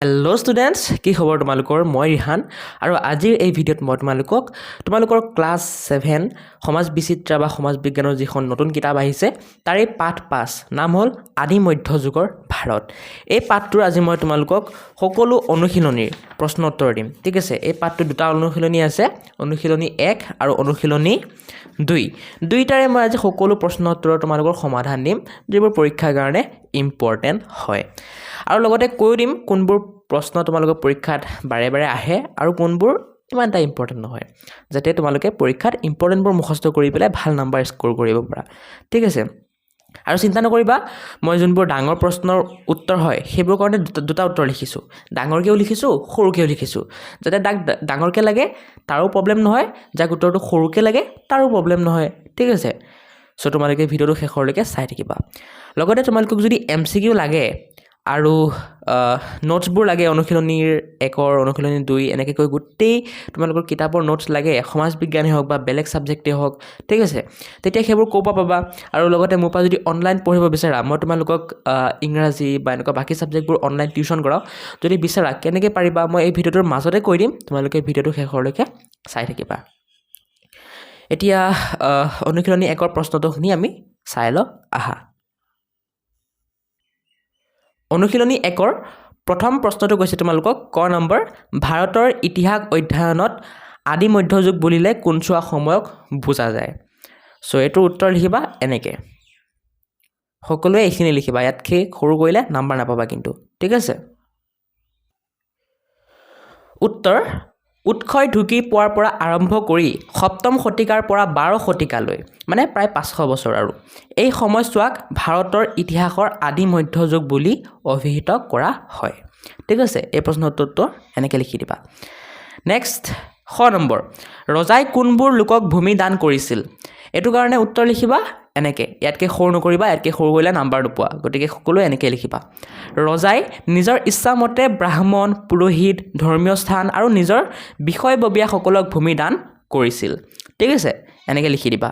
Hello' students, কি খবৰ তোমালোকৰ? মই ৰিহান আৰু আজিৰ এই ভিডিঅ'ত মই তোমালোকৰ ক্লাছ 7 সমাজ বিচিত্ৰা বা সমাজ বিজ্ঞানৰ যিখন নতুন কিতাপ আহিছে তাৰে পাঠ 5 নাম হ'ল আদি মধ্যযুগৰ ভাৰত। এই পাঠটোৰ আজি মই তোমালোকক সকলো অনুশীলনীৰ প্ৰশ্ন উত্তৰ দিম। ঠিক আছে, এই পাঠটোত দুটা অনুশীলনী আছে, অনুশীলনী 1 আৰু অনুশীলনী 2। দুইটাৰে মই আজি সকলো প্ৰশ্ন উত্তৰৰ তোমালোকৰ সমাধান দিম যিবোৰ পৰীক্ষাৰ কাৰণে ইম্পৰ্টেণ্ট হয়। আৰু লগতে কৈ দিম কোনবোৰ প্ৰশ্ন তোমালোকৰ পৰীক্ষাত বাৰে বাৰে আহে আৰু কোনবোৰ ইমান এটা ইম্পৰ্টেণ্ট নহয়, যাতে তোমালোকে পৰীক্ষাত ইম্পৰ্টেণ্টবোৰ মুখস্থ কৰি পেলাই ভাল নাম্বাৰ স্ক'ৰ কৰিব পাৰা। ঠিক আছে, আৰু চিন্তা নকৰিবা, মই যোনবোৰ ডাঙৰ প্ৰশ্নৰ উত্তৰ হয় সেইবোৰ কাৰণে দুটা উত্তৰ লিখিছোঁ, ডাঙৰকৈও লিখিছোঁ সৰুকৈও লিখিছোঁ, যাতে যাক ডাঙৰকৈ লাগে তাৰো প্ৰব্লেম নহয়, যাক উত্তৰটো সৰুকৈ লাগে তাৰো প্ৰব্লেম নহয়। ঠিক আছে, চ' তোমালোকে ভিডিঅ'টো শেষৰলৈকে চাই থাকিবা। লগতে তোমালোকক যদি MCQ লাগে আৰু নোটছবোৰ লাগে, অনুশীলনীৰ 1 অনুশীলনী 2 এনেকৈ কৈ গোটেই তোমালোকৰ কিতাপৰ নোটছ লাগে, সমাজ বিজ্ঞানেই হওক বা বেলেগ ছাবজেক্টেই হওক, ঠিক আছে, তেতিয়া সেইবোৰ ক'ৰ পৰা পাবা? আৰু লগতে মোৰ পৰা যদি অনলাইন পঢ়িব বিচাৰা, মই তোমালোকক ইংৰাজী বা এনেকুৱা বাকী ছাবজেক্টবোৰ অনলাইন টিউশ্যন কৰাওঁ। যদি বিচাৰা কেনেকৈ পাৰিবা মই এই ভিডিঅ'টোৰ মাজতে কৈ দিম, তোমালোকে ভিডিঅ'টো শেষৰলৈকে চাই থাকিবা। এতিয়া অনুশীলনী 1 প্ৰশ্নটো শুনি আমি চাই লওঁ আহা। অনুশীলনী 1 প্ৰথম প্ৰশ্নটো কৈছে তোমালোকক ক নম্বৰ, ভাৰতৰ ইতিহাস অধ্যয়নত আদি মধ্যযুগ বুলিলে কোনছোৱা সময়ক বুজা যায়? চ' এইটোৰ উত্তৰ লিখিবা এনেকৈ, সকলোৱে এইখিনি লিখিবা, ইয়াতকৈ সৰু কৰিলে নাম্বাৰ নাপাবা কিন্তু। ঠিক আছে, উত্তৰ, উৎসই ঢুকি পোৱাৰ পৰা আৰম্ভ কৰি 7ম শতিকাৰ পৰা 12 শতিকালৈ, মানে প্ৰায় 500 বছৰ, আৰু এই সময়ছোৱাক ভাৰতৰ ইতিহাসৰ আদি মধ্যযুগ বুলি অভিহিত কৰা হয়। ঠিক আছে, এই প্ৰশ্নৰ উত্তৰটো এনেকৈ লিখি দিবা। নেক্সট, খ নম্বৰ, ৰজাই কোনবোৰ লোকক ভূমি দান কৰিছিল? এইটো কাৰণে উত্তৰ লিখিবা এনেকৈ, ইয়াতকৈ সৰু নকৰিবা, ইয়াতকৈ সৰু কৰিলে নাম্বাৰ নোপোৱা, গতিকে সকলোৱে এনেকৈ লিখিবা। ৰজাই নিজৰ ইচ্ছামতে ব্ৰাহ্মণ, পুৰোহিত, ধৰ্মীয় স্থান আৰু নিজৰ বিষয়ববীয়াসকলক ভূমি দান কৰিছিল। ঠিক আছে, এনেকৈ লিখি দিবা।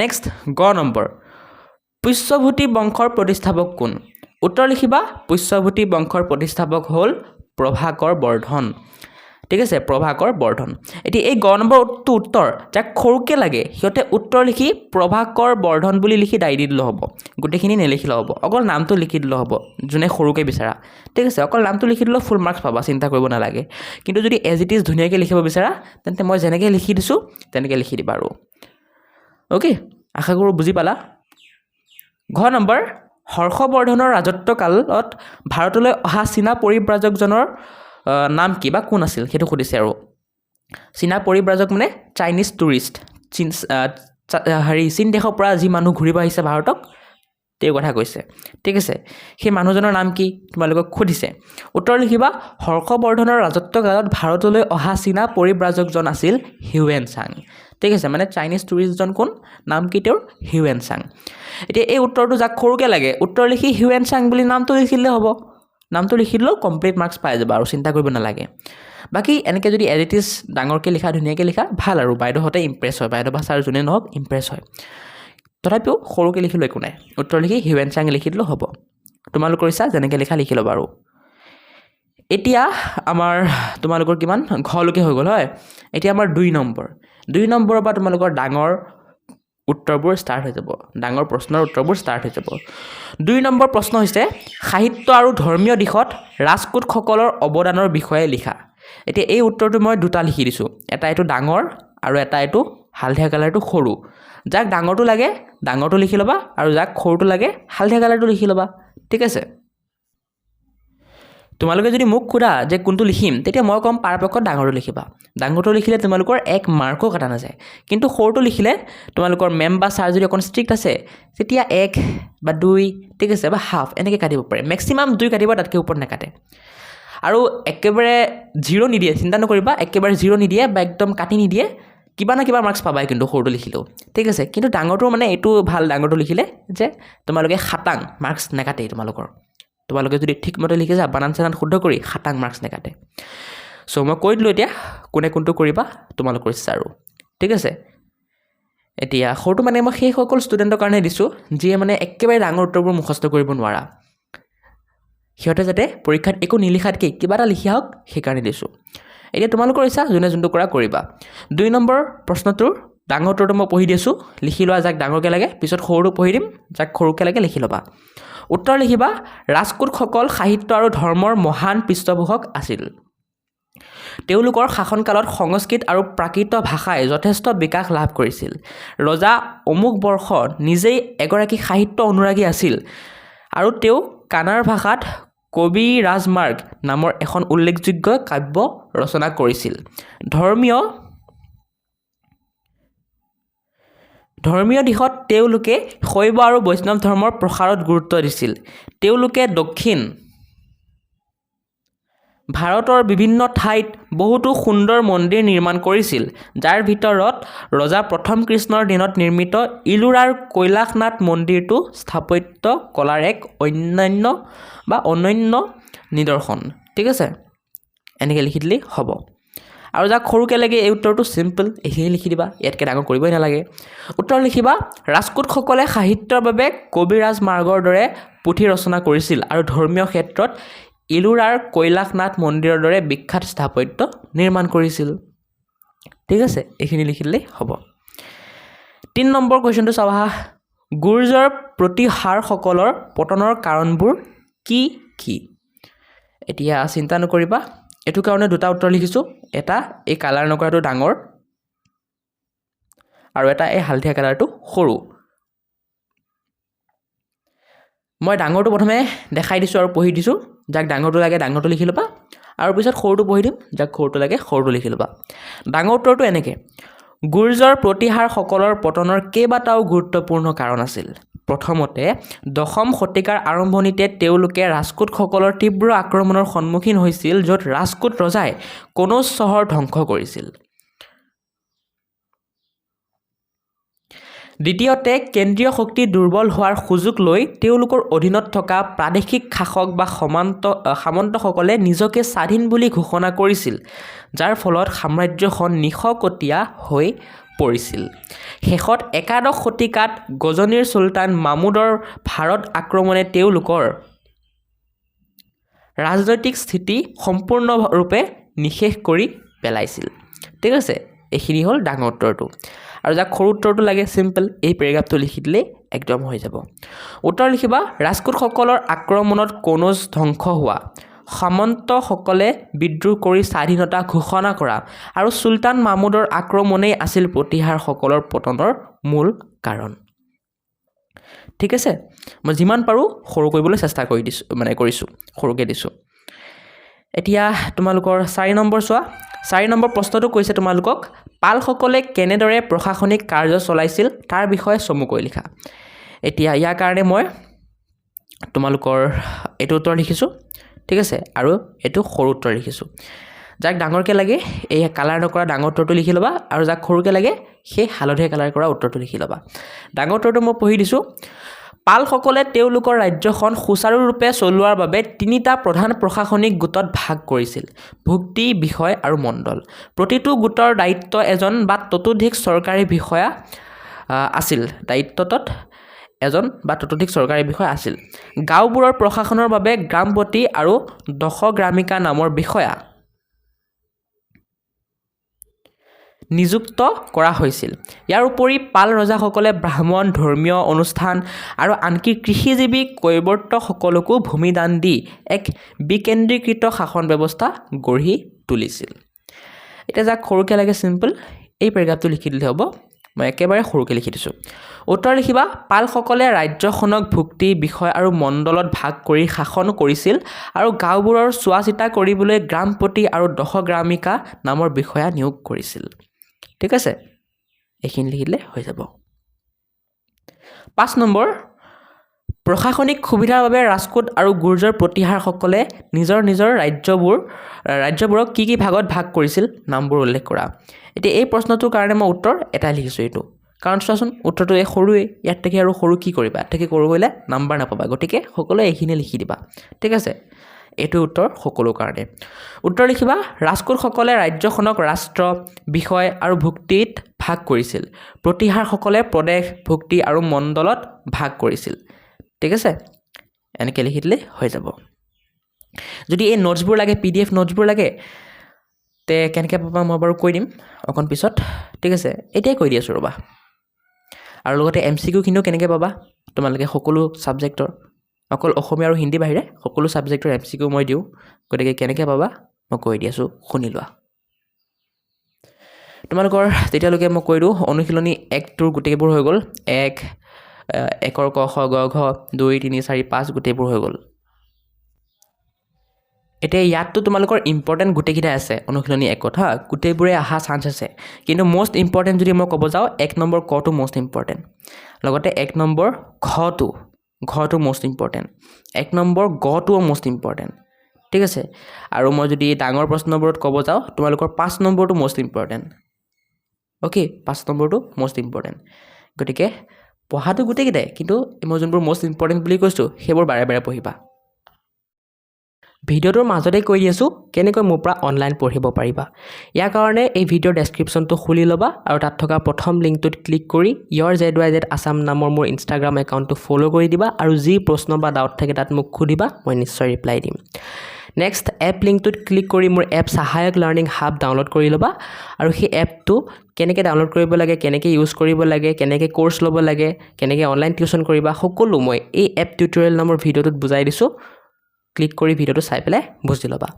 নেক্সট, গ নম্বৰ, পুষ্যভূতি বংশৰ প্ৰতিষ্ঠাপক কোন? উত্তৰ লিখিবা, পুষ্যভূতি বংশৰ প্ৰতিষ্ঠাপক হ'ল প্ৰভাকৰ বৰ্ধন। ঠিক আছে, প্ৰভাকৰ বৰ্ধন। এতিয়া এই গ নম্বৰটো উত্তৰ যাক সৰুকৈ লাগে সিহঁতে উত্তৰ লিখি প্ৰভাকৰ বৰ্ধন বুলি লিখি ডাই দি দিলেও হ'ব, গোটেইখিনি নেলিখিলেও হ'ব, অকল নামটো লিখি দিলেও হ'ব যোনে সৰুকৈ বিচাৰা। ঠিক আছে, অকল নামটো লিখি দিলেও ফুল মাৰ্কছ পাবা, চিন্তা কৰিব নালাগে। কিন্তু যদি এজ ইট ইজ ধুনীয়াকৈ লিখিব বিচাৰা তেন্তে মই যেনেকৈ লিখি দিছোঁ তেনেকৈ লিখি দিবা আৰু। অ'কে, আশা কৰোঁ বুজি পালা। ঘ নম্বৰ, হৰ্ষবৰ্ধনৰ ৰাজত্বকালত ভাৰতলৈ অহা চীনা পৰিব্ৰাজকজনৰ নাম কি বা কোন আছিল সেইটো সুধিছে। আৰু চীনা পৰিব্ৰাজক মানে চাইনিজ টুৰিষ্ট, চীন দেশৰ পৰা যি মানুহ ঘূৰিব আহিছে ভাৰতক তেওঁৰ কথা কৈছে। ঠিক আছে, সেই মানুহজনৰ নাম কি তোমালোকক সুধিছে। উত্তৰ লিখিবা, হৰ্ষবৰ্ধনৰ ৰাজত্বকালত ভাৰতলৈ অহা চীনা পৰিব্ৰাজকজন আছিল হিউৱেন চাং। ঠিক আছে, মানে চাইনিজ টুৰিষ্টজন কোন, নাম কি তেওঁৰ? Hiuen Tsang. এতিয়া এই উত্তৰটো যাক সৰুকৈ লাগে উত্তৰ লিখি হিউৱেন চাং বুলি নামটো লিখিলে হ'ব, নামটো লিখি দিলেও কমপ্লিট মাৰ্কছ পাই যাবা আৰু চিন্তা কৰিব নালাগে। বাকী এনেকৈ যদি এজ ইট ইজ ডাঙৰকৈ লিখা, ধুনীয়াকৈ লিখা, ভাল আৰু বাইদেউহঁতে ইমপ্ৰেছ হয়, বাইদেউ বা ছাৰ যোনে নহওক ইমপ্ৰেছ হয়। তথাপিও সৰুকৈ লিখিলেও একো নাই, উত্তৰ লিখি হিউৱেন চাং লিখি দিলেও হ'ব, তোমালোকৰ ইচ্ছা যেনেকৈ লিখা লিখি ল'বা আৰু। এতিয়া আমাৰ তোমালোকৰ কিমান ঘৰলৈকে হৈ গ'ল হয়। এতিয়া আমাৰ 2 নম্বৰৰ পৰা তোমালোকৰ ডাঙৰ উত্তৰবোৰ ষ্টাৰ্ট হৈ যাব, ডাঙৰ প্ৰশ্নৰ উত্তৰবোৰ ষ্টাৰ্ট হৈ যাব। 2 নম্বৰ প্ৰশ্ন হৈছে সাহিত্য আৰু ধৰ্মীয় দিশত ৰাজকোটসকলৰ অৱদানৰ বিষয়ে লিখা। এতিয়া এই উত্তৰটো মই দুটা লিখি দিছোঁ, এটা এইটো ডাঙৰ আৰু এটা এইটো হালধীয়া কালাৰটো সৰু। যাক ডাঙৰটো লাগে ডাঙৰটো লিখি ল'বা আৰু যাক সৰুটো লাগে হালধীয়া কালাৰটো লিখি ল'বা। ঠিক আছে, তোমালোকে যদি মোক সোধা যে কোনটো লিখিম তেতিয়া মই ক'ম পৰাপক্ষত ডাঙৰটো লিখিবা, ডাঙৰটো লিখিলে তোমালোকৰ 1 মাৰ্কো কটা নাযায়। কিন্তু সৰুটো লিখিলে তোমালোকৰ মেম বা ছাৰ যদি অকণ ষ্ট্ৰিক্ট আছে তেতিয়া 1 বা 2, ঠিক আছে, বা হাফ এনেকৈ কাটিব পাৰে, মেক্সিমাম 2 কাটিব, তাতকৈ ওপৰত নাকাটে। আৰু একেবাৰে 0 নিদিয়ে, চিন্তা নকৰিবা, একেবাৰে 0 নিদিয়ে বা একদম কাটি নিদিয়ে, কিবা না কিবা মাৰ্কছ পাবাই কিন্তু সৰুটো লিখিলেও। ঠিক আছে, কিন্তু ডাঙৰটো মানে এইটো ভাল, ডাঙৰটো লিখিলে যে তোমালোকে 7 মাৰ্কছ নাকাটেই তোমালোকে যদি ঠিকমতে লিখিছা, বানান চানান শুদ্ধ কৰি 7 মাৰ্কছ নাকাটে। চ' মই কৈ দিলোঁ এতিয়া কোনে কোনটো কৰিবা তোমালোকৰ ইচ্ছা আৰু। ঠিক আছে, এতিয়া সৰুটো মানে মই সেইসকল ষ্টুডেণ্টৰ কাৰণে দিছোঁ যিয়ে মানে একেবাৰে ডাঙৰ উত্তৰবোৰ মুখস্থ কৰিব নোৱাৰা। সিহঁতে যাতে পৰীক্ষাত একো নিলিখাতকৈ কিবা এটা লিখি আহক সেইকাৰণে দিছোঁ এতিয়া তোমালোকৰ ইচ্ছা যোনে যোনটো কৰা কৰিবা 2 নম্বৰ প্ৰশ্নটোৰ ডাঙৰটোতো মই পঢ়ি দিছোঁ লিখি লোৱা যাক ডাঙৰকৈ লাগে পিছত সৰুটো পঢ়ি দিম যাক সৰুকৈ লাগে লিখি ল'বা উত্তৰ লিখিবা ৰাজকোটসকল সাহিত্য আৰু ধৰ্মৰ মহান পৃষ্ঠপোষক আছিল তেওঁলোকৰ শাসনকালত সংস্কৃত আৰু প্ৰাকৃত ভাষাই যথেষ্ট বিকাশ লাভ কৰিছিল ৰজা অমুক বৰ্ষ নিজেই এগৰাকী সাহিত্য অনুৰাগী আছিল আৰু তেওঁ কানাড় ভাষাত কবি ৰাজমাৰ্গ নামৰ এখন উল্লেখযোগ্য কাব্য ৰচনা কৰিছিল ধৰ্মীয় দিশত তেওঁলোকে শৈৱ আৰু বৈষ্ণৱ ধৰ্মৰ প্ৰসাৰত গুৰুত্ব দিছিল তেওঁলোকে দক্ষিণ ভাৰতৰ বিভিন্ন ঠাইত বহুতো সুন্দৰ মন্দিৰ নিৰ্মাণ কৰিছিল যাৰ ভিতৰত ৰজা প্ৰথম কৃষ্ণৰ দিনত নিৰ্মিত ইলোৰাৰ কৈলাশনাথ মন্দিৰটো স্থাপত্য কলাৰ এক অনন্য নিদৰ্শন ঠিক আছে এনেকৈ লিখি দিলেই হ'ব আৰু যাক সৰুকৈ লাগে এই উত্তৰটো চিম্পল এইখিনি লিখি দিবা ইয়াতকৈ ডাঙৰ কৰিবই নালাগে উত্তৰ লিখিবা ৰাজকোটসকলে সাহিত্যৰ বাবে কবিৰাজ মাৰ্গৰ দৰে পুথি ৰচনা কৰিছিল আৰু ধৰ্মীয় ক্ষেত্ৰত ইলোৰাৰ কৈলাশনাথ মন্দিৰৰ দৰে বিখ্যাত স্থাপত্য নিৰ্মাণ কৰিছিল ঠিক আছে এইখিনি লিখি দিলেই হ'ব 3 নম্বৰ কুৱেশ্যনটো চাবা গুৰ্জৰ প্ৰতিহাৰসকলৰ পতনৰ কাৰণবোৰ কি কি এতিয়া চিন্তা নকৰিবা এইটো কাৰণে দুটা উত্তৰ লিখিছোঁ এটা এই কালাৰ নকৰাটো ডাঙৰ আৰু এটা এই হালধীয়া কালাৰটো সৰু মই ডাঙৰটো প্ৰথমে দেখাই দিছোঁ আৰু পঢ়ি দিছোঁ যাক ডাঙৰটো লাগে ডাঙৰটো লিখি ল'বা আৰু পিছত সৰুটো পঢ়ি দিম যাক সৰুটো লাগে সৰুটো লিখি ল'বা ডাঙৰ উত্তৰটো এনেকৈ গুৰ্জৰ প্ৰতিহাৰসকলৰ পতনৰ কেইবাটাও গুৰুত্বপূৰ্ণ কাৰণ আছিল প্ৰথমতে 10ম শতিকাৰ আৰম্ভণিতে তেওঁলোকে ৰাজকোটসকলৰ তীব্ৰ আক্ৰমণৰ সন্মুখীন হৈছিল য'ত ৰাজকোট ৰজাই কনৌজ চহৰ ধ্বংস কৰিছিল দ্বিতীয়তে কেন্দ্ৰীয় শক্তি দুৰ্বল হোৱাৰ সুযোগ লৈ তেওঁলোকৰ অধীনত থকা প্ৰাদেশিক শাসক বা সামন্তসকলে নিজকে স্বাধীন বুলি ঘোষণা কৰিছিল যাৰ ফলত সাম্ৰাজ্যখন নিশকটীয়া হৈ পৰিছিল শেষত একাদশ শতিকাত গজনীৰ চুলতান মামুদৰ ভাৰত আক্ৰমণে তেওঁলোকৰ ৰাজনৈতিক স্থিতি সম্পূৰ্ণৰূপে নিশেষ কৰি পেলাইছিল ঠিক আছে এইখিনি হ'ল ডাঙৰ উত্তৰটো আৰু যাক সৰু উত্তৰটো লাগে চিম্পল এই পেৰেগ্ৰাফটো লিখি দিলে একদম হৈ যাব উত্তৰ লিখিবা ৰাজকোটসকলৰ আক্ৰমণত কনৌজ ধ্বংস হোৱা সামন্তসকলে বিদ্ৰোহ কৰি স্বাধীনতা ঘোষণা কৰা আৰু চুলতান মামুদৰ আক্ৰমণেই আছিল প্ৰতিহাৰসকলৰ পতনৰ মূল কাৰণ ঠিক আছে মই যিমান পাৰোঁ সৰু কৰিবলৈ চেষ্টা কৰিছোঁ সৰুকৈ দিছোঁ এতিয়া তোমালোকৰ 4 নম্বৰ চোৱা 4 নম্বৰ প্ৰশ্নটো কৈছে তোমালোকক পালসকলে কেনেদৰে প্ৰশাসনিক কাৰ্য চলাইছিল তাৰ বিষয়ে চমুকৈ লিখা এতিয়া ইয়াৰ কাৰণে মই তোমালোকৰ এইটো উত্তৰ লিখিছোঁ ঠিক আছে আৰু এইটো সৰু উত্তৰ লিখিছোঁ যাক ডাঙৰকৈ লাগে এই কালাৰ নকৰা ডাঙৰ উত্তৰটো লিখি ল'বা আৰু যাক সৰুকৈ লাগে সেই হালধীয়া কালাৰ কৰা উত্তৰটো লিখি ল'বা ডাঙৰ উত্তৰটো মই পঢ়ি দিছোঁ পালসকলে তেওঁলোকৰ ৰাজ্যখন সুচাৰুৰূপে চলোৱাৰ বাবে 3টা প্ৰধান প্ৰশাসনিক গোটত ভাগ কৰিছিল ভুক্তি বিষয় আৰু মণ্ডল প্ৰতিটো গোটৰ দায়িত্ব এজন বা ততোধিক চৰকাৰী বিষয়া আছিল গাঁওবোৰৰ প্ৰশাসনৰ বাবে গ্ৰামপতি আৰু দশগ্ৰামিকা নামৰ বিষয়া নিযুক্ত কৰা হৈছিল ইয়াৰ উপৰি পাল ৰজাসকলে ব্ৰাহ্মণ ধৰ্মীয় অনুষ্ঠান আৰু আনকি কৃষিজীৱী কৈৱৰ্তসকলকো ভূমিদান দি এক বিকেন্দ্ৰীকৃত শাসন ব্যৱস্থা গঢ়ি তুলিছিল এতিয়া যাক সৰুকৈ লাগে চিম্পল এই পেৰেগ্ৰাফটো লিখি দিলে হ'ব মই একেবাৰে সৰুকৈ লিখি দিছোঁ উত্তৰ লিখিবা পালসকলে ৰাজ্যখনক ভুক্তি বিষয় আৰু মণ্ডলত ভাগ কৰি শাসন কৰিছিল আৰু গাঁওবোৰৰ চোৱা চিতা কৰিবলৈ গ্ৰামপতি আৰু দশগ্ৰামিকা নামৰ বিষয়া নিয়োগ কৰিছিল ঠিক আছে এইখিনি লিখিলে হৈ যাব 5 নম্বৰ প্ৰশাসনিক সুবিধাৰ বাবে ৰাজকোট আৰু গুৰ্জৰ প্ৰতিহাৰসকলে নিজৰ ৰাজ্যবোৰক কি ভাগত ভাগ কৰিছিল নামবোৰ উল্লেখ কৰা এতিয়া এই প্ৰশ্নটোৰ কাৰণে মই উত্তৰ এটা লিখিছোঁ এইটো কাৰণ চোৱাচোন উত্তৰটো এই সৰুৱে ইয়াত থাকি আৰু সৰু কি কৰিবা থাকি সৰু কৰিলে নাম্বাৰ নাপাবা গতিকে সকলোৱে এইখিনি লিখি দিবা ঠিক আছে এইটো উত্তৰ সকলো কাৰণে উত্তৰ লিখিবা ৰাজকোটসকলে ৰাজ্যখনক ৰাষ্ট্ৰ বিষয় আৰু ভুক্তিত ভাগ কৰিছিল প্ৰতিহাৰসকলে প্ৰদেশ ভুক্তি আৰু মণ্ডলত ভাগ কৰিছিল ঠিক আছে এনেকৈ লিখি দিলে হৈ যাব যদি এই নোটছবোৰ লাগে PDF নোটছবোৰ লাগে তে কেনেকৈ পাবা মই বাৰু কৈ দিম অকণ পিছত ঠিক আছে এতিয়াই কৈ দি আছোঁ ৰ'বা আৰু লগতে MCQখিনিও কেনেকৈ পাবা তোমালোকে সকলো ছাবজেক্টৰ অকল অসমীয়া আৰু হিন্দী বাহিৰে সকলো ছাবজেক্টৰ MCQ মই দিওঁ গতিকে কেনেকৈ পাবা মই কৈ দি আছোঁ শুনি লোৱা তোমালোকৰ তেতিয়ালৈকে মই কৈ দিওঁ অনুশীলনী 1টোৰ গোটেইবোৰ হৈ গ'ল 1ৰ ক খ গ ঘ 2 3 4 5 গোটেইবোৰ হৈ গ'ল এতিয়া ইয়াততো তোমালোকৰ ইম্পৰ্টেণ্ট গোটেইকেইটা আছে অনুশীলনী 1ত হা গোটেইবোৰে অহা চান্স আছে কিন্তু মষ্ট ইম্পৰ্টেণ্ট যদি মই ক'ব যাওঁ 1 নম্বৰ কটো মষ্ট ইম্পৰ্টেণ্ট লগতে 1 নম্বৰ ঘটো মষ্ট ইম্পৰ্টেণ্ট 1 নম্বৰ গটোও মষ্ট ইম্পৰ্টেণ্ট ঠিক আছে আৰু মই যদি ডাঙৰ প্ৰশ্নবোৰত ক'ব যাওঁ তোমালোকৰ 5 নম্বৰটো মষ্ট ইম্পৰ্টেণ্ট অ'কে 5 নম্বৰটো মষ্ট ইম্পৰ্টেণ্ট গতিকে পঢ়াটো গোটেইকেইটাই কিন্তু মই যোনবোৰ মষ্ট ইম্পৰ্টেণ্ট বুলি কৈছোঁ সেইবোৰ বাৰে বাৰে পঢ়িবা ভিডিঅ'টোৰ মাজতে কৈ দি আছোঁ কেনেকৈ মোৰ পৰা অনলাইন পঢ়িব পাৰিবা ইয়াৰ কাৰণে এই ভিডিঅ'ৰ ডেছক্ৰিপশ্যনটো খুলি ল'বা আৰু তাত থকা প্ৰথম লিংকটোত ক্লিক কৰি YourZYZ Assam নামৰ মোৰ ইনষ্টাগ্ৰাম একাউণ্টটো ফ'ল' কৰি দিবা আৰু যি প্ৰশ্ন বা ডাউট থাকে তাত মোক সুধিবা মই নিশ্চয় ৰিপ্লাই দিম নেক্সট এপ লিংকটোত ক্লিক কৰি মোৰ এপ সহায়ক লাৰ্ণিং হাব ডাউনলোড কৰি ল'বা আৰু সেই এপটো কেনেকৈ ডাউনলোড কৰিব লাগে কেনেকৈ ইউজ কৰিব লাগে কেনেকৈ কোৰ্চ ল'ব লাগে কেনেকৈ অনলাইন টিউশ্যন কৰিবা সকলো মই এই এপ টিউটৰিয়েল নামৰ ভিডিঅ'টোত বুজাই দিছোঁ ক্লিক কৰি ভিডিঅ'টো চাই পেলাই বুজি ল'বা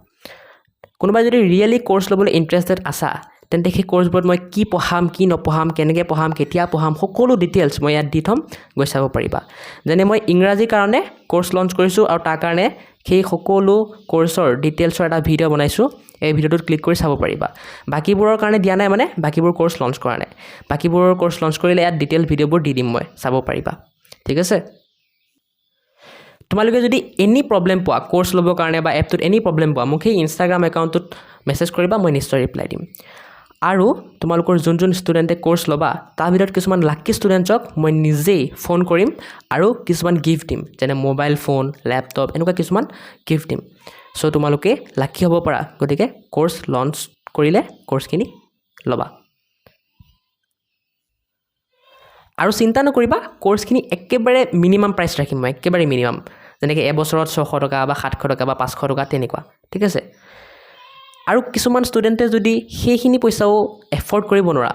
কোনোবাই যদি ৰিয়েলি কোৰ্চ ল'বলৈ ইণ্টাৰেষ্টেড আছা তেন্তে সেই কোৰ্চবোৰত মই কি পঢ়াম কি নপঢ়াম কেনেকৈ পঢ়াম কেতিয়া পঢ়াম সকলো ডিটেইলছ মই ইয়াত দি থ'ম গৈ চাব পাৰিবা যেনে মই ইংৰাজীৰ কাৰণে কোৰ্চ লঞ্চ কৰিছোঁ আৰু তাৰ কাৰণে সেই সকলো কোৰ্চৰ ডিটেইলছৰ এটা ভিডিঅ' বনাইছোঁ এই ভিডিঅ'টোত ক্লিক কৰি চাব পাৰিবা বাকীবোৰৰ কাৰণে দিয়া নাই মানে বাকীবোৰ কোৰ্চ লঞ্চ কৰা নাই বাকীবোৰৰ কোৰ্চ লঞ্চ কৰিলে ইয়াত ডিটেইল ভিডিঅ'বোৰ দি দিম মই চাব পাৰিবা ঠিক আছে তোমালোকে যদি এনি প্ৰব্লেম পোৱা কোৰ্চ ল'বৰ কাৰণে বা এপটোত এনি প্ৰব্লেম পোৱা মোক সেই ইনষ্টাগ্ৰাম একাউণ্টটোত মেছেজ কৰিবা মই নিশ্চয় ৰিপ্লাই দিম আৰু তোমালোকৰ যোন ষ্টুডেণ্টে কোৰ্চ ল'বা তাৰ ভিতৰত কিছুমান লাকি ষ্টুডেণ্টছক মই নিজেই ফোন কৰিম আৰু কিছুমান গিফ্ট দিম যেনে মোবাইল ফোন লেপটপ এনেকুৱা কিছুমান গিফ্ট দিম চ' তোমালোকে লাকি হ'ব পাৰা গতিকে কোৰ্চ লঞ্চ কৰিলে কোৰ্চখিনি ল'বা আৰু চিন্তা নকৰিবা কোৰ্চখিনি একেবাৰে মিনিমাম প্ৰাইচ ৰাখিম মই একেবাৰে মিনিমাম যেনেকৈ এবছৰত 600 টকা বা 700 টকা বা 500 টকা তেনেকুৱা ঠিক আছে আৰু কিছুমান ষ্টুডেণ্টে যদি সেইখিনি পইচাও এফৰ্ড কৰিব নোৱাৰা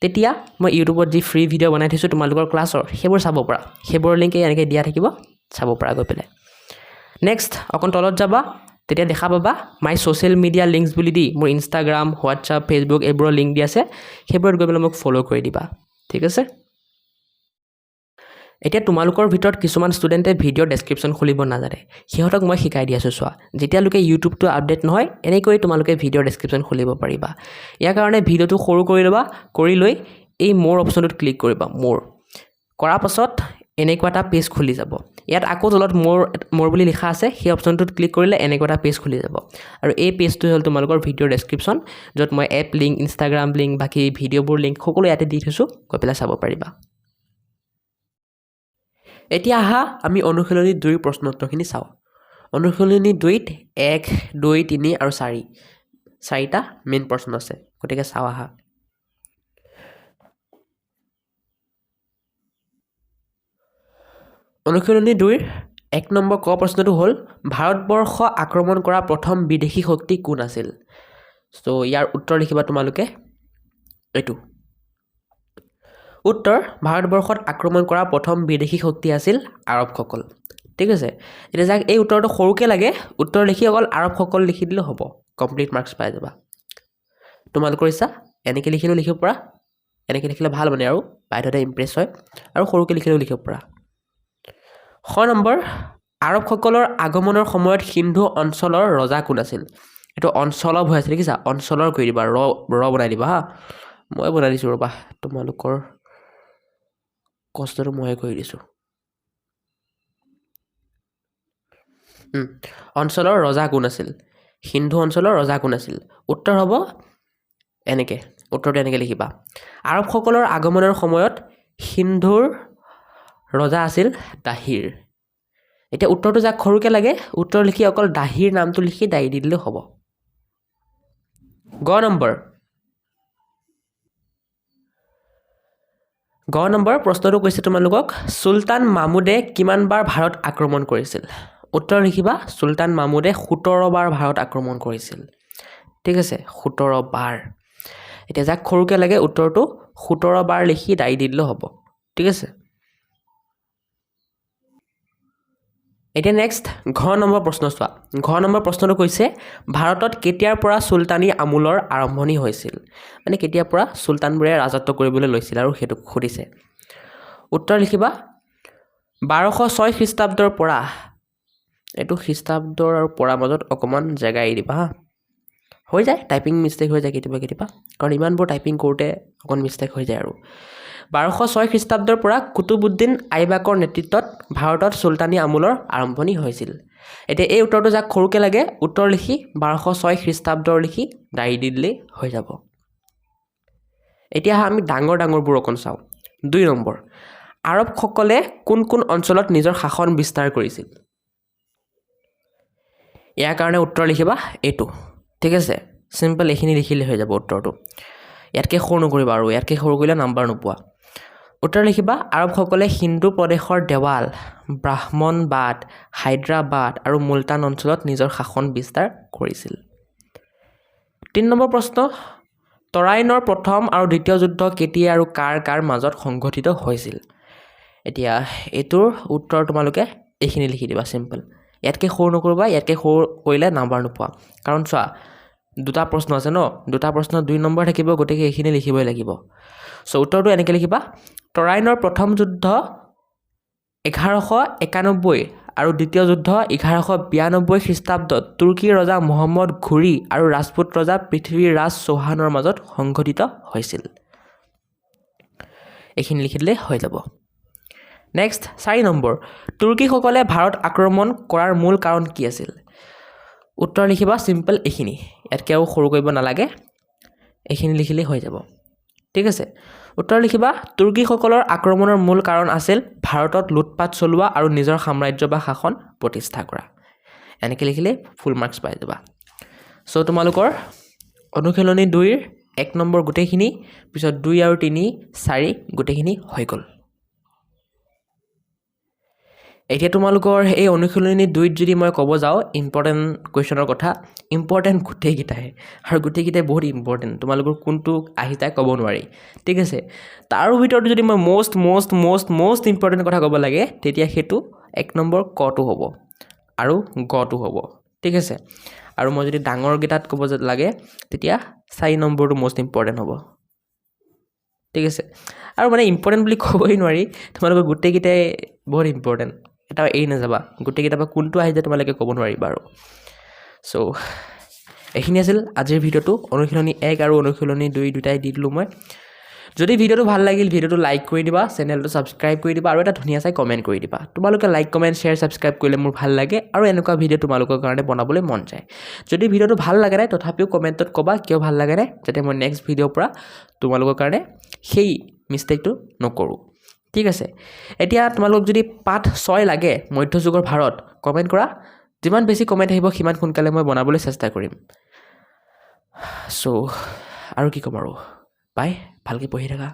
তেতিয়া মই ইউটিউবত যি ফ্ৰী ভিডিঅ' বনাই থৈছোঁ তোমালোকৰ ক্লাছৰ সেইবোৰ চাব পৰা সেইবোৰৰ লিংক এনেকৈ দিয়া থাকিব চাব পৰা গৈ পেলাই নেক্সট অকণ তলত যাবা তেতিয়া দেখা পাবা মাই ছ'চিয়েল মিডিয়া লিংকছ বুলি দি মোৰ ইনষ্টাগ্ৰাম হোৱাটছআপ ফেচবুক এইবোৰৰ লিংক দি আছে সেইবোৰত গৈ পেলাই মোক ফ'ল' কৰি দিবা ঠিক আছে এতিয়া তোমালোকৰ ভিতৰত কিছুমান ষ্টুডেণ্টে ভিডিঅ'ৰ ডেছক্ৰিপশ্যন খুলিব নাজানে সিহঁতক মই শিকাই দি আছোঁ চোৱা যেতিয়ালৈকে ইউটিউবটো আপডেট নহয় এনেকৈ তোমালোকে ভিডিঅ'ৰ ডেছক্ৰিপশ্যন খুলিব পাৰিবা ইয়াৰ কাৰণে ভিডিঅ'টো সৰু কৰি ল'বা কৰি লৈ এই মোৰ অপশ্যনটোত ক্লিক কৰিবা মোৰ কৰাৰ পাছত এনেকুৱা এটা পেজ খুলি যাব ইয়াত আকৌ তলত মোৰ বুলি লিখা আছে সেই অপশ্যনটোত ক্লিক কৰিলে এনেকুৱা এটা পেজ খুলি যাব আৰু এই পেজটো হ'ল তোমালোকৰ ভিডিঅ'ৰ ডেছক্ৰিপশ্যন য'ত মই এপ লিংক ইনষ্টাগ্ৰাম লিংক বাকী ভিডিঅ'বোৰ লিংক সকলো ইয়াতে দি থৈছোঁ গৈ পেলাই চাব পাৰিবা এতিয়া আহা আমি অনুশীলনী 2ৰ প্ৰশ্ন উত্তৰখিনি চাওঁ অনুশীলনী 2ত 1 2 3 আৰু 4টা মেইন প্ৰশ্ন আছে গতিকে চাওঁ আহা অনুশীলনী 2ৰ 1 নম্বৰ ক প্ৰশ্নটো হ'ল ভাৰতবৰ্ষ আক্ৰমণ কৰা প্ৰথম বিদেশী শক্তি কোন আছিল চ' ইয়াৰ উত্তৰ লিখিবা তোমালোকে এইটো উত্তৰ ভাৰতবৰ্ষত আক্ৰমণ কৰা প্ৰথম বিদেশী শক্তি আছিল আৰবসকল ঠিক আছে এতিয়া যাক এই উত্তৰটো সৰুকৈ লাগে উত্তৰ লিখি অকল আৰবসকল লিখি দিলেও হ'ব কমপ্লিট মাৰ্কছ পাই যাবা তোমালোকৰ ইচ্ছা এনেকৈ লিখিলেও লিখিব পৰা এনেকৈ লিখিলে ভাল মানে আৰু বাইদেউহঁতে ইমপ্ৰেছ হয় আৰু সৰুকৈ লিখিলেও লিখিব পৰা খ নম্বৰ আৰবসকলৰ আগমনৰ সময়ত সিন্ধু অঞ্চলৰ ৰজা কোন আছিল এইটো অঞ্চলৰ হৈ আছে দেখিছা অঞ্চলৰ কৰি দিবা ৰ বনাই দিবা হা মই বনাই দিছোঁ ৰ'বা তোমালোকৰ কষ্টটো মই কৰি দিছোঁ অঞ্চলৰ ৰজা কোন আছিল সিন্ধু অঞ্চলৰ ৰজা কোন আছিল উত্তৰ হ'ব এনেকৈ উত্তৰটো এনেকৈ লিখিবা আৰবসকলৰ আগমনৰ সময়ত সিন্ধুৰ ৰজা আছিল দাহিৰ এতিয়া উত্তৰটো যাক সৰুকৈ লাগে উত্তৰ লিখি অকল দাহিৰ নামটো লিখি দাহি দি দিলেও হ'ব গ নম্বৰ প্ৰশ্নটো কৈছে তোমালোকক চুলতান মামুদে কিমানবাৰ ভাৰত আক্ৰমণ কৰিছিল উত্তৰ লিখিবা চুলতান মাহমুদে 17 বাৰ ভাৰত আক্ৰমণ কৰিছিল ঠিক আছে 17 বাৰ এতিয়া যাক সৰুকৈ লাগে উত্তৰটো 17 বাৰ লিখি দাই দিলেও হ'ব ঠিক আছে এতিয়া নেক্সট ঘ নম্বৰ প্ৰশ্ন চোৱা ঘ নম্বৰ প্ৰশ্নটো কৈছে ভাৰতত কেতিয়াৰ পৰা চুলতানী আমোলৰ আৰম্ভণি হৈছিল মানে কেতিয়াৰ পৰা চুলতানবোৰে ৰাজত্ব কৰিবলৈ লৈছিল আৰু সেইটো সুধিছে উত্তৰ লিখিবা 1206 খ্ৰীষ্টাব্দৰ পৰা এইটো খ্ৰীষ্টাব্দৰ আৰু পৰা মাজত অকমান জায়গা এৰি দিবা হা হৈ যায় টাইপিং মিষ্টেক হৈ যায় কেতিয়াবা কাৰণ ইমানবোৰ টাইপিং কৰোঁতে অকণ মিষ্টেক হৈ যায় আৰু 1206 খ্ৰীষ্টাব্দৰ পৰা কুতুবুদ্দিন আইবাকৰ নেতৃত্বত ভাৰতত চুলতানী আমোলৰ আৰম্ভণি হৈছিল এতিয়া এই উত্তৰটো যাক সৰুকৈ লাগে উত্তৰ লিখি 1206 খ্ৰীষ্টাব্দৰ লিখি দাই দিলেই হৈ যাব এতিয়া আমি ডাঙৰবোৰ অকণ চাওঁ 2 নম্বৰ আৰবসকলে কোন কোন অঞ্চলত নিজৰ শাসন বিস্তাৰ কৰিছিল ইয়াৰ কাৰণে উত্তৰ লিখিবা এইটো ঠিক আছে সিম্পল এইখিনি লিখিলে হৈ যাব উত্তৰটো ইয়াতকৈ সৰু নকৰিবা আৰু ইয়াতকৈ সৰু কৰিলে নাম্বাৰ নোপোৱা উত্তৰ লিখিবা আৰবসকলে হিন্দু প্ৰদেশৰ দেৱাল ব্ৰাহ্মণবাদ হায়দৰাবাদ আৰু মুলতান অঞ্চলত নিজৰ শাসন বিস্তাৰ কৰিছিল 3 নম্বৰ প্ৰশ্ন তৰাইনৰ প্ৰথম আৰু দ্বিতীয় যুদ্ধ কেতিয়া আৰু কাৰ মাজত সংঘটিত হৈছিল এতিয়া এইটোৰ উত্তৰ তোমালোকে এইখিনি লিখি দিবা সিম্পল ইয়াতকৈ সৰু নকৰিবা ইয়াতকৈ সৰু কৰিলে নাম্বাৰ নোপোৱা কাৰণ চোৱা দুটা প্ৰশ্ন আছে ন দুটা প্ৰশ্ন 2 নম্বৰ থাকিব গতিকে এইখিনি লিখিবই লাগিব সো উত্তৰটো এনেকৈ লিখিবা তৰাইনৰ প্ৰথম যুদ্ধ 1191 আৰু দ্বিতীয় যুদ্ধ 1192 খ্ৰীষ্টাব্দত তুৰ্কী ৰজা মহম্মদ ঘুৰি আৰু ৰাজপুত ৰজা পৃথ্বীৰাজ চৌহানৰ মাজত সংঘটিত হৈছিল এইখিনি লিখিলে হৈ যাব নেক্সট 4 নম্বৰ তুৰ্কীসকলে ভাৰত আক্ৰমণ কৰাৰ মূল কাৰণ কি আছিল উত্তৰ লিখিবা সিম্পল এইখিনি ইয়াতকৈ আৰু সৰু কৰিব নালাগে এইখিনি লিখিলে হৈ যাব ঠিক আছে উত্তৰ লিখিবা তুৰ্কীসকলৰ আক্ৰমণৰ মূল কাৰণ আছিল ভাৰতত লুটপাট চলোৱা আৰু নিজৰ সাম্ৰাজ্য বা শাসন প্ৰতিষ্ঠা কৰা এনেকৈ লিখিলে ফুল মাৰ্কছ পাই যাবা সো তোমালোকৰ অনুশীলনী 2 ৰ 1 নম্বৰ গোটেইখিনি পিছত 2 আৰু 3 4 গোটেইখিনি হৈ গ'ল এতিয়া তোমালোকৰ এই অনুশীলনী 2 ত যদি মই ক'ব যাওঁ ইম্পৰ্টেণ্ট কুৱেশ্যনৰ কথা ইম্পৰ্টেণ্ট গোটেইকেইটাই আৰু গোটেইকেইটাই বহুত ইম্পৰ্টেণ্ট তোমালোকৰ কোনটো আহি যায় ক'ব নোৱাৰি ঠিক আছে তাৰ ভিতৰত যদি মই মষ্ট ইম্পৰ্টেণ্ট কথা ক'ব লাগে তেতিয়া সেইটো 1 নম্বৰ কটো হ'ব আৰু গটো হ'ব ঠিক আছে আৰু মই যদি ডাঙৰকেইটাত ক'ব লাগে তেতিয়া 4 নম্বৰটো মষ্ট ইম্পৰ্টেণ্ট হ'ব ঠিক আছে আৰু মানে ইম্পৰ্টেণ্ট বুলি ক'বই নোৱাৰি তোমালোকৰ গোটেইকেইটাই বহুত ইম্পৰ্টেণ্ট এটা এই নাযাবা গোটেইকেইটা বা কোনটো আহি যায় তোমালোকে ক'ব নোৱাৰিবা আৰু সো এইখিনি আছিল আজিৰ ভিডিঅ'টো অনুশীলনী 1 আৰু অনুশীলনী 2 দুটাই দি দিলোঁ মই যদি ভিডিঅ'টো ভাল লাগিল ভিডিঅ'টো লাইক কৰি দিবা চেনেলটো ছাবস্ক্ৰাইব কৰি দিবা আৰু এটা ধুনীয়া চাই কমেণ্ট কৰি দিবা তোমালোকে লাইক কমেণ্ট শ্বেয়াৰ ছাবস্ক্ৰাইব কৰিলে মোৰ ভাল লাগে আৰু এনেকুৱা ভিডিঅ' তোমালোকৰ কাৰণে বনাবলৈ মন যায় যদি ভিডিঅ'টো ভাল লাগে নাই তথাপিও কমেণ্টত ক'বা কিয় ভাল লাগে নাই যাতে মই নেক্সট ভিডিঅ'ৰ পৰা তোমালোকৰ কাৰণে সেই মিষ্টেকটো নকৰোঁ ঠিক আছে এতিয়া তোমালোক যদি পাঠ 6 লাগে মধ্যযুগৰ ভাৰত কমেণ্ট কৰা যিমান বেছি কমেণ্ট আহিব সিমান সোনকালে মই বনাবলৈ চেষ্টা কৰিম সো আৰু কি ক'ম আৰু বাই ভালকৈ পঢ়ি থাকা